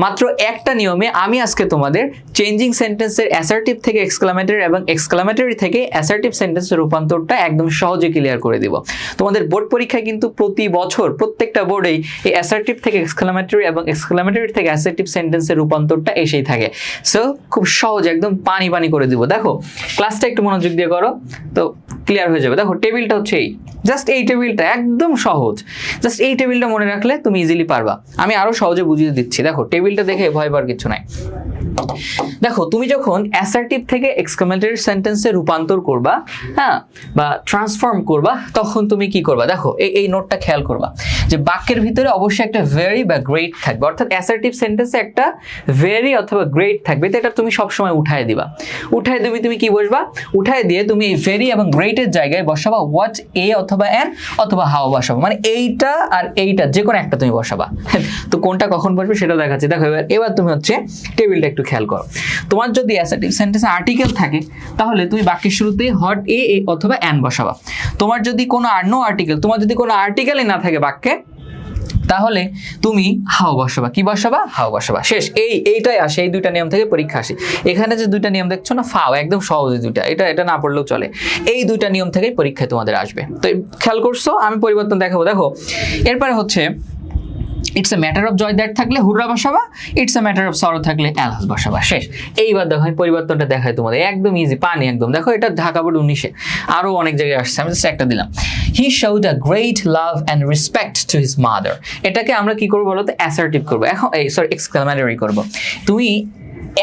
মাত্র একটা নিয়মে আমি আজকে তোমাদের চেঞ্জিং সেন্টেন্সের অ্যাসার্টিভ থেকে এক্সক্লামেটরি এবং এক্সক্লামেটরি থেকে অ্যাসার্টিভ সেন্টেন্সের রূপান্তরটা একদম সহজে ক্লিয়ার করে দিব। তোমাদের বোর্ড পরীক্ষায় কিন্তু প্রতি বছর প্রত্যেকটা বোর্ডেই এই অ্যাসার্টিভ থেকে এক্সক্লামেটরি এবং এক্সক্লামেটরি থেকে অ্যাসার্টিভ সেন্টেন্সের রূপান্তরটা এসেই থাকে। সো খুব সহজ, একদম পানি পানি করে দিব। দেখো ক্লাসটা একটু মনোযোগ দিয়ে করো তো ক্লিয়ার হয়ে যাবে। দেখো টেবিলটা হচ্ছে এই, জাস্ট এই টেবিলটা একদম সহজ, জাস্ট এই টেবিলটা মনে রাখলে তুমি ইজিলি পারবা। আমি আরো সহজে বুঝিয়ে দিচ্ছি। দেখো টেবিলটা দেখে ভয় পাওয়ার কিছু নাই। দেখো তুমি যখন অ্যাসার্টিভ থেকে এক্সক্লামেটরি সেন্টেন্সে রূপান্তর করবা, হ্যাঁ, বা ট্রান্সফর্ম করবা, তখন তুমি কি করবা? দেখো এই নোটটা খেয়াল করবা যে বাক্যের ভিতরে অবশ্যই একটা ভেরি বা গ্রেট থাকবে, অর্থাৎ অ্যাসার্টিভ সেন্টেন্সে একটা ভেরি অথবা গ্রেট থাকবে, তো এটা তুমি সবসময় উঠায় দিবা। উঠায় তুমি কি বসবা? উঠায় দিয়ে তুমি এই ভেরি এবং গ্রেটের জায়গায় বসাবা হোয়াট, এ অথবা অ্যান অথবা হাউ বসাবা, মানে এইটা আর এইটা যে কোনো একটা তুমি বসাবা। তো কোনটা কখন বসবে সেটা দেখাচ্ছি। দেখো এবার তুমি হচ্ছে টেবিলটা একটু খেয়াল করো। তোমার যদি অ্যাসার্টিভ সেন্টেন্সে আর্টিকেল থাকে তাহলে তুমি বাক্যের শুরুতেই হট, এ অথবা অ্যান বসাবা। তোমার যদি কোনো নো আর্টিকেল, তোমার যদি কোনো আর্টিকেলই না থাকে বাক্যে, তাহলে তুমি হাউ বসাবা। কি বসাবা? হাউ বসাবা। শেষ। এইটাই আসে, এই দুইটা নিয়ম থেকে পরীক্ষা আসে। এখানে যে দুইটা নিয়ম দেখছো না, ফাও, একদম সহজ দুইটা, এটা না পড়লেও চলে। এই দুইটা নিয়ম থেকেই পরীক্ষায় তোমাদের আসবে। তো খেয়াল করছো, আমি পরিবর্তন দেখাবো। দেখো এরপরে হচ্ছে it's a matter of joy that থাকলে হুররা বসাবা, it's a matter of sorrow থাকলে অ্যালাস বসাবা। শেষ। এইবার দেখো আমি পরিবর্তনটা দেখাই তোমাদের, একদম ইজি, পানি একদম। দেখো এটা ঢাকা বোর্ড 19-এ আরো অনেক জায়গায় আসছে, আমি জাস্ট একটা দিলাম। হি showed a great love and respect to his mother. এটাকে আমরা কি করবো বলো তো? অ্যাসার্টিভ করবো। এখন এক্সক্লামেটরি করবো। তুমি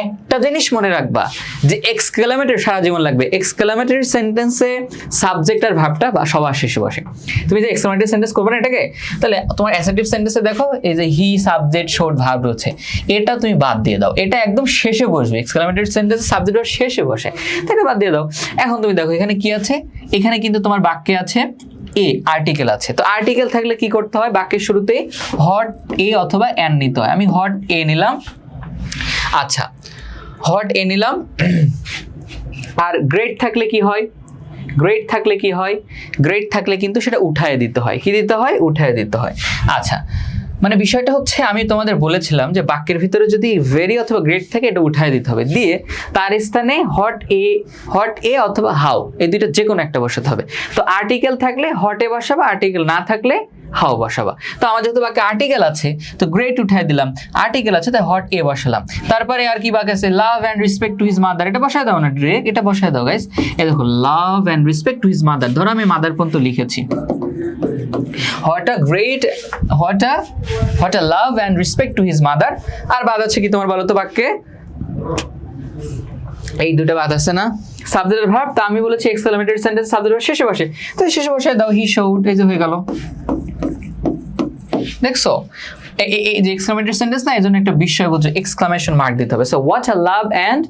একটা জিনিস মনে রাখবা যে এক্সক্লামেটরি সারা জীবন লাগবে। এক্সক্লামেটরি সেন্টেন্সে সাবজেক্ট আর ভার্বটা সবার শেষে বসে। তুমি যে এক্সক্লামেটরি সেন্টেন্স করবে না এটাকে, তাহলে তোমার অ্যাসার্টিভ সেন্টেন্সে দেখো এই যে হি, সাবজেক্ট, শোড, ভার্ব রয়েছে, এটা তুমি বাদ দিয়ে দাও, এটা একদম শেষে বসবে। এক্সক্লামেটরি সেন্টেন্সে সাবজেক্ট শেষে বসে, তাকে বাদ দিয়ে দাও। এখন তুমি দেখো এখানে কি আছে, এখানে কিন্তু তোমার বাক্যে আছে এ, আর্টিকেল আছে। তো আর্টিকেল থাকলে কি করতে হয়? বাক্যের শুরুতেই হট, এ অথবা অ্যান নিতে হয়। আমি হট, এ নিলাম। আচ্ছা, হট, এ নিলাম। আর গ্রেট থাকলে কি হয়? গ্রেট থাকলে কি হয়? গ্রেট থাকলে কিন্তু সেটা উঠায় দিতে হয়। কি দিতে হয়? উঠায় দিতে হয়। আচ্ছা, মানে বিষয়টা হচ্ছে আমি তোমাদের বলেছিলাম যে বাক্যের ভিতরে যদি ভেরি অথবা গ্রেট থাকে এটা উঠায় দিতে হবে, দিয়ে তার স্থানে হট, এ অথবা হাউ, এই দুইটা যে কোনো একটা বসাতে হবে। তো আর্টিকেল থাকলে হট, এ বসাবা, আর্টিকেল না থাকলে হাউ বসাবা। তো আমার যেহেতু বাক্যে আর্টিকেল আছে তো গ্রেট উঠায় দিলাম, আর্টিকেল আছে তাই হট, এ বসালাম। তারপরে আর কি বাক্য আছে? Love and respect to his mother, এটা বসায় দাও না ডিরেক্ট, এটা বসায় দাও গাইস। এই দেখো love and respect to his mother, ধরো আমি মাদার পর্যন্ত লিখেছি। What a love and respect to his mother। আর বাদ আছে কি তোমার বলো তো বাক্যে? এই দুটো বাদ আছে না, সাবজেক্ট আর ভার্ব। তা আমি বলেছি এক্সক্লামেটরি সেন্টেন্স সাবজেক্ট ভার্ব শেষে বসে, তো শেষে বসে দাও হি শোড, এই যে হয়ে গেল। দেখছো এই যে এক্সক্লামেটরি সেন্টেন্স না, এই জন্য একটা বিস্ময়বোধক এক্সক্লামেশন মার্ক দিতে হবে। So what a love and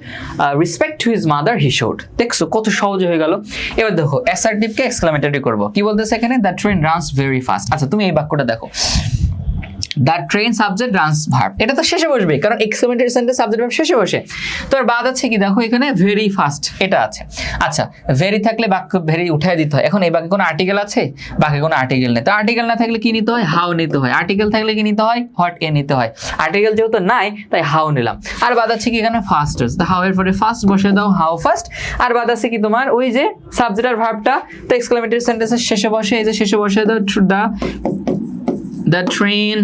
respect to his mother he showed. দেখছো কত সহজে হয়ে গেল। এবার দেখো অ্যাসার্টিভকে এক্সক্লামেটরি করবো। কি বলতেছে এখানে? The train runs very fast. আচ্ছা তুমি এই বাক্যটা দেখো, the train subject runs verb, এটা তো শেষে বসবে কারণ এক্সক্লামেটরি সেন্টেন্স সাবজেক্ট ভার্ব শেষে বসে। তো আর বাদ আছে কি? দেখো এখানে ভেরি ফাস্ট, এটা আছে। আচ্ছা ভেরি থাকলে বাক্য ভেরি উঠায় দিতে হয়। এখন এই বাক্যে কোনো আর্টিকেল আছে? বাক্যে কোনো আর্টিকেল নেই, তো আর্টিকেল না থাকলে কি নিতে হয়? হাউ নিতে হয়। আর্টিকেল থাকলে কি নিতে হয়? হট, এ নিতে হয়। আর্টিকেল যেহেতু নাই তাই হাউ নিলাম। আর বাদ আছে কি এখানে? ফাস্ট, তো হাউ এর পরে ফাস্ট বসে দাও, হাউ ফাস্ট। আর বাদ আছে কি তোমার ওই যে সাবজেক্ট আর ভার্বটা, তো এক্সক্লামেটরি সেন্টেন্সের শেষে বসে, এই যে শেষে বসে দাও দ্য ট্রেন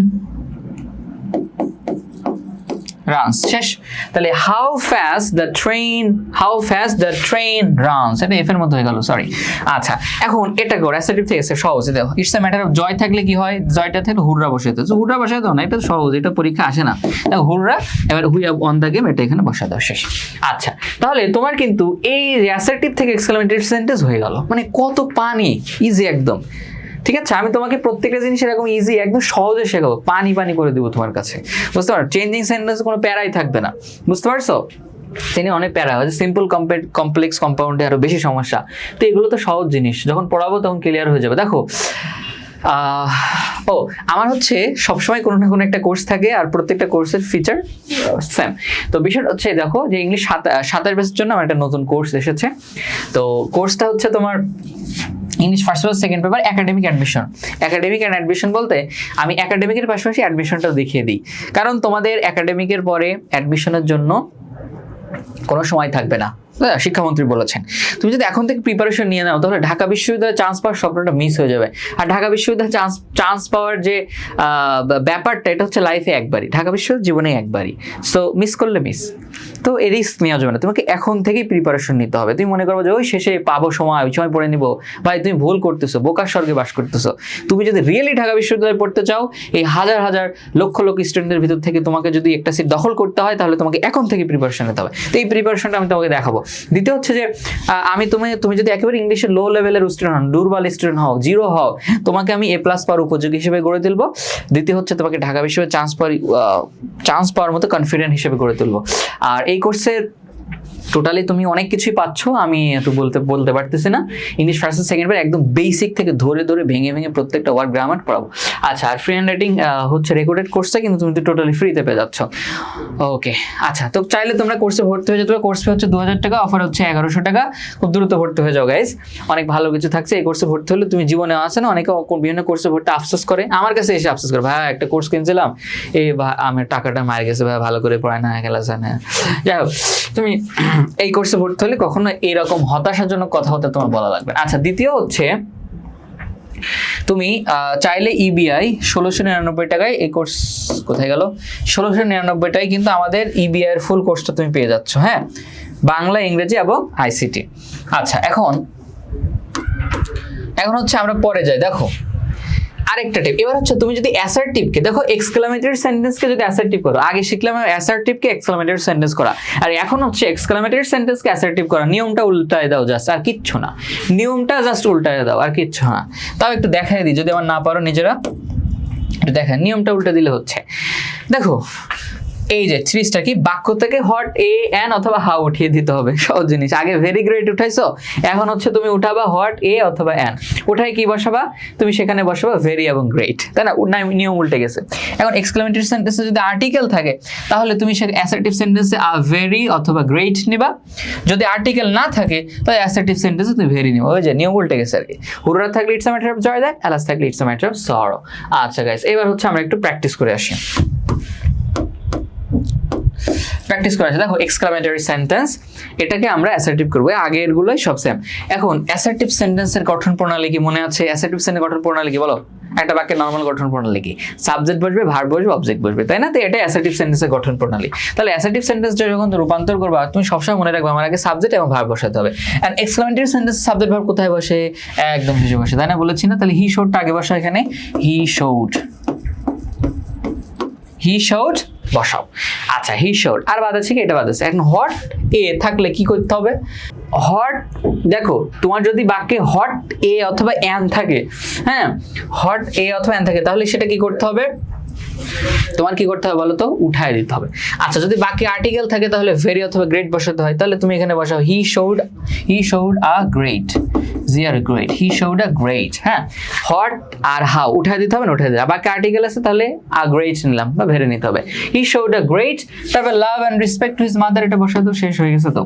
রানস। শেষ। তাহলে how fast the train runs, এটা এফ এর মধ্যে হয়ে গেল, সরি। আচ্ছা এখন এটা করো অ্যাসার্টিভ থেকে সহজ। দেখো it's a matter of joy থাকলে কি হয়? জয়টা থাকলে হুররা বসাতে হয়। হুররা বসাতে দাও না, এটা সহজ, এটা পরীক্ষা আসে না। দেখো হুররা, এবার হুই অন দ্য গেম, এটা এখানে বসা দাও। শেষ। আচ্ছা তাহলে তোমার কিন্তু এই অ্যাসার্টিভ থেকে এক্সক্লামেটরি সেন্টেন্স হয়ে গেল, মানে কত পানি, ইজি একদম। ঠিক আছে, আমি তোমাকে প্রত্যেকটা জিনিস এরকম ইজি একদম সহজে শেখাবো, পানি পানি করে দেবো তোমার কাছে, বুঝতে পারো? চেঞ্জিং সেন্টেন্সে কোনো প্যারাই থাকবে না, বুঝতে পারছো? তিনি অনেক প্যারা হয়, সিম্পল কমপ্লেক্স কম্পাউন্ডে আরো বেশি সমস্যা। তো এগুলো তো সহজ জিনিস, যখন পড়াবো তখন ক্লিয়ার হয়ে যাবে। দেখো আমার হচ্ছে সবসময় কোনো না কোনো একটা কোর্স থাকে, আর প্রত্যেকটা কোর্সের ফিচার সেম। তো বিষয়টা হচ্ছে দেখো যে ইংলিশ 27 ব্যাচের জন্য আমার একটা নতুন কোর্স এসেছে। তো কোর্সটা হচ্ছে তোমার English first paper second paper academic admission. Academic and admission বলতে আমি একাডেমিকের পাশাপাশি অ্যাডমিশনটাও দেখিয়ে দিই, কারণ তোমাদের একাডেমিকের পরে অ্যাডমিশনের জন্য কোনো সময় থাকবে না, শিক্ষামন্ত্রী বলেছেন। তুমি যদি এখন থেকে প্রিপারেশন নিয়ে নাও তাহলে ঢাকা বিশ্ববিদ্যালয়ে চান্স পাওয়ার স্বপ্নটা মিস হয়ে যাবে। আর ঢাকা বিশ্ববিদ্যালয়ে চান্স পাওয়ার যে ব্যাপারটা, এটা হচ্ছে লাইফে একবারই, ঢাকা বিশ্ববিদ্যালয় জীবনে একবারই। সো মিস করলে মিস, তো এই রিস্ক নেওয়া যাবে না। তোমাকে এখন থেকেই প্রিপারেশন নিতে হবে। তুমি মনে করো যে ওই শেষে পাবো সময়, ওই সময় পড়ে নিবো, ভাই তুমি ভুল করতেছো, বোকার স্বর্গে বাস করতেছো। তুমি যদি রিয়েলি ঢাকা বিশ্ববিদ্যালয়ে পড়তে চাও, এই হাজার হাজার লক্ষ লক্ষ স্টুডেন্টের ভিতর থেকে তোমাকে যদি একটা সিট দখল করতে হয়, তাহলে তোমাকে এখন থেকে প্রিপারেশন নিতে হবে। তো এই প্রিপারেশনটা আমি তোমাকে দেখাবো। দ্বিতীয় হচ্ছে যে তুমি যদি একেবারে ইংলিশে লো লেভেলের স্টুডেন্ট হও, দুর্বল স্টুডেন্ট হও, জিরো হও, তোমাকে আমি A+ পাওয়ার উপযোগী হিসেবে গড়ে তুলবো। দ্বিতীয় হচ্ছে তোমাকে ঢাকা বিশ্ববিদ্যালয়ে চান্স পাওয়ার মতো কনফিডেন্ট হিসেবে গড়ে তুলবো। আর এই কোর্সের টোটালি তুমি অনেক কিছুই পাচ্ছ, আমি একটু বলতে পারতেছি না। ইংলিশ ফার্স্ট সেকেন্ড পেপার একদম বেসিক থেকে ধরে ধরে ভেঙে ভেঙে প্রত্যেকটা ওয়ার্ড গ্রামার পড়াবো। আচ্ছা, আর ফ্রি হ্যান্ড রাইটিং হচ্ছে রেকর্ডেড কোর্সটা, কিন্তু তুমি তো টোটালি ফ্রিতে পেয়ে যাচ্ছ। ওকে, আচ্ছা, তো চাইলে তোমরা কোর্সে ভর্তি হয়ে যেতে পারো। কোর্স ফি হচ্ছে 2000 টাকা, অফার হচ্ছে 1100 টাকা। খুব দ্রুত ভর্তি হয়ে যাও গাইজ, অনেক ভালো কিছু থাকছে এই কোর্সে ভর্তি হলে। তুমি জীবনে আসে না, অনেকে বিভিন্ন কোর্সে ভর্তি আফসোস করে, আমার কাছে এসে আফসোস করে, ভাই একটা কোর্স কিনছিলাম, আমার টাকাটা মার গেছে, ভাই ভালো করে পড়ায় না, খেলা যায় না। যাই হোক, তুমি এই কোর্সে ভর্তি হলে কখনো এইরকম হতাশাজনক কথা হতে তোমার বলা লাগবে। আচ্ছা, দ্বিতীয় হচ্ছে তুমি চাইলে EBI 1699 টাকায় এই কোর্স, কোথায় গেল, 1699 টাকায় কিন্তু আমাদের EBI এর ফুল কোর্সটা তুমি পেয়ে যাচ্ছ। হ্যাঁ, বাংলা, ইংরেজি এবং ICT। আচ্ছা, এখন হচ্ছে আমরা পরে যাই। দেখো আরেকটা টিপ, এবার হচ্ছে তুমি যদি অ্যাসার্টিভকে দেখো, এক্সক্লামেটরি সেন্টেন্সকে যদি অ্যাসার্টিভ করো, আগে শিখলাম অ্যাসার্টিভকে এক্সক্লামেটরি সেন্টেন্স করা, আর এখন হচ্ছে এক্সক্লামেটরি সেন্টেন্সকে অ্যাসার্টিভ করা। নিয়মটা উল্টায় দাও জাস্ট, আর কিচ্ছু না, নিয়মটা জাস্ট উল্টায় দাও আর কিচ্ছু না। তাও একটু দেখাই দিই, যদি আমার না পারো নিজেরা একটু দেখেন, নিয়মটা উল্টে দিলে হচ্ছে। দেখো এই যে সিরিজটা কি, বাক্য থেকে হট, এ, অ্যান অথবা হাউ উঠিয়ে দিতে হবে। সহজ জিনিস, আগে ভেরি গ্রেট উঠাইছো, এখন হচ্ছে তুমি উঠাবা হট, এ অথবা অ্যান। উঠাই কি বসাবা, তুমি সেখানে বসাবা ভেরি এবং গ্রেট, তাই না? নিয়ম উল্টে গেছে। এখন এক্সক্লেমেটরি সেন্টেন্সে যদি আর্টিকেল থাকে, তাহলে তুমি সে অ্যাসার্টিভ সেন্টেন্সে ভেরি অথবা গ্রেট নিবা। যদি আর্টিকেল না থাকে, তাহলে অ্যাসার্টিভ সেন্টেন্সে তুমি ভেরি নিবা। ওই যে নিয়ম উল্টে গেছে আর কি। হুররা থাকলে it's a matter of joy that, alas থাকলে it's a matter of sorrow. আচ্ছা গাইস, এবার হচ্ছে আমরা একটু প্র্যাকটিস করে আসি। দেখো এক্সক্লামেটরি সেন্টেন্স, এটাকে আমরা অ্যাসার্টিভ করব। আগের গুলোই সব সেম। এখন অ্যাসার্টিভ সেন্টেন্সের গঠন প্রণালী কি মনে আছে? অ্যাসার্টিভ সেন্টেন্সের গঠন প্রণালী কি বলো? একটা বাক্যের নরমাল গঠন প্রণালী কি? সাবজেক্ট বসবে, ভার্ব বসবে, অবজেক্ট বসবে, তাই না? তো এটা অ্যাসার্টিভ সেন্টেন্সের গঠন প্রণালী। তাহলে অ্যাসার্টিভ সেন্টেন্সটা যখন রূপান্তর করবা, তুমি সবসময় মনে রাখবে আমার আগে সাবজেক্ট এবং ভার্ব বসাতে হবে। And exclamatory sentence subject verb কোথায় বসে? একদম শেষে বসে, তাই না? বলেছি না? তাহলে হি শোডটা আগে বসাও, এখানে হি শোড বসাও। আচ্ছা, হি শোড, আর বাদ আছে কি? এটা বাদ আছে। এখন হট এ থাকলে কি করতে হবে? হট, দেখো তোমার যদি বাক্যে হট এ অথবা অ্যান থাকে, হ্যাঁ, হট এ অথবা অ্যান থাকে, তাহলে সেটা কি করতে হবে? তোমার কি করতে হবে বলো তো? উঠায় দিতে হবে। আচ্ছা, যদি বাকি আর্টিকেল থাকে তাহলে ভেরি অথবা গ্রেট বসাতে হয়। তাহলে তুমি এখানে বসাও হি showed a great, he showed a great. হ্যাঁ, হট আর হাউ উঠায় দিতে হবে না? উঠায় দিতে হবে। বাকি আর্টিকেল আছে, তাহলে আ গ্রেট নিলাম বা ভেরি নিতে হবে। হি শোড আ গ্রেট, তারপর love and respect to his mother, এটা বসাতে তো শেষ হয়ে গেছে তো।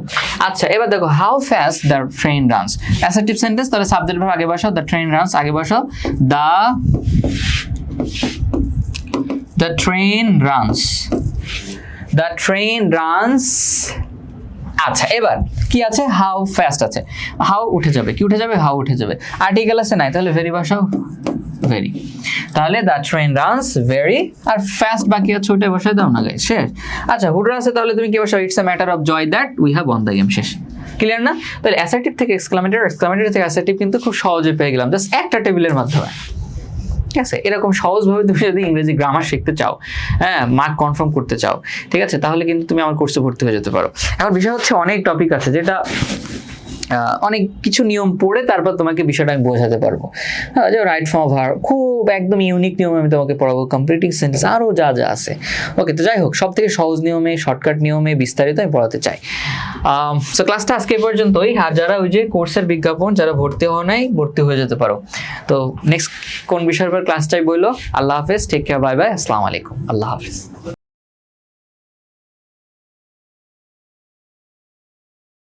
আচ্ছা, এবার দেখো how fast the train runs, assertive sentence, তাহলে সাবজেক্ট ভার্ব আগে বসাও, দ্য ট্রেন রানস আগে বসাও, The train runs. আচ্ছা, এবার কি আছে? হাউ ফাস্ট আছে, হাউ উঠে যাবে, কি উঠে যাবে? হাউ উঠে যাবে। আর্টিকেল আছে নাই, তাহলে ভেরি বসাও, ভেরি। তাহলে দ্য ট্রেন রানস ভেরি, আর ফাস্ট বাকি আছে ওটা বসাই দাও না গাইস, শেষ। আচ্ছা, হুডরা আছে, তাহলে তুমি কি বসাও? It's a matter of joy that we have won the game, শেষ। ক্লিয়ার না? তাহলে অ্যাসার্টিভ থেকে এক্সক্লামেটরি থেকে অ্যাসার্টিভ কিন্তু খুব সহজে পেয়ে গেলাম, জাস্ট একটা টেবিলের মাধ্যমে। ঠিক আছে, এরকম সহজভাবে তুমি যদি ইংরেজি গ্রামার শিখতে চাও, হ্যাঁ, মার্ক কনফার্ম করতে চাও, ঠিক আছে, তাহলে কিন্তু তুমি আমার কোর্সে ভর্তি হয়ে যেতে পারো। এখন বিষয় হচ্ছে অনেক টপিক আছে, যেটা অনেক কিছু নিয়ম পড়ে তারপর তোমাকে বিষয়টা আমি বোঝাতে পারবো। হ্যাঁ, যে রাইট ফর্ম ভার্ব, খুব একদম ইউনিক নিয়মে আমি তোমাকে পড়াবো, কমপ্লিটিং সেন্টেন্স, আরও যা যা আছে। ওকে, তো যাই হোক, সব থেকে সহজ নিয়মে, শর্টকাট নিয়মে বিস্তারিত আমি পড়াতে চাই। সো ক্লাসটা আজকে পর্যন্তই। আর যারা ওই যে কোর্সের বিজ্ঞাপন, যারা ভর্তি হওয়া নাই, ভর্তি হয়ে যেতে পারো। তো নেক্সট কোন বিষয়ের পর ক্লাসটাই বললো। আল্লাহ হাফেজ, টেক কেয়ার, বাই বাই, আসসালামু আলাইকুম, আল্লাহ হাফেজ।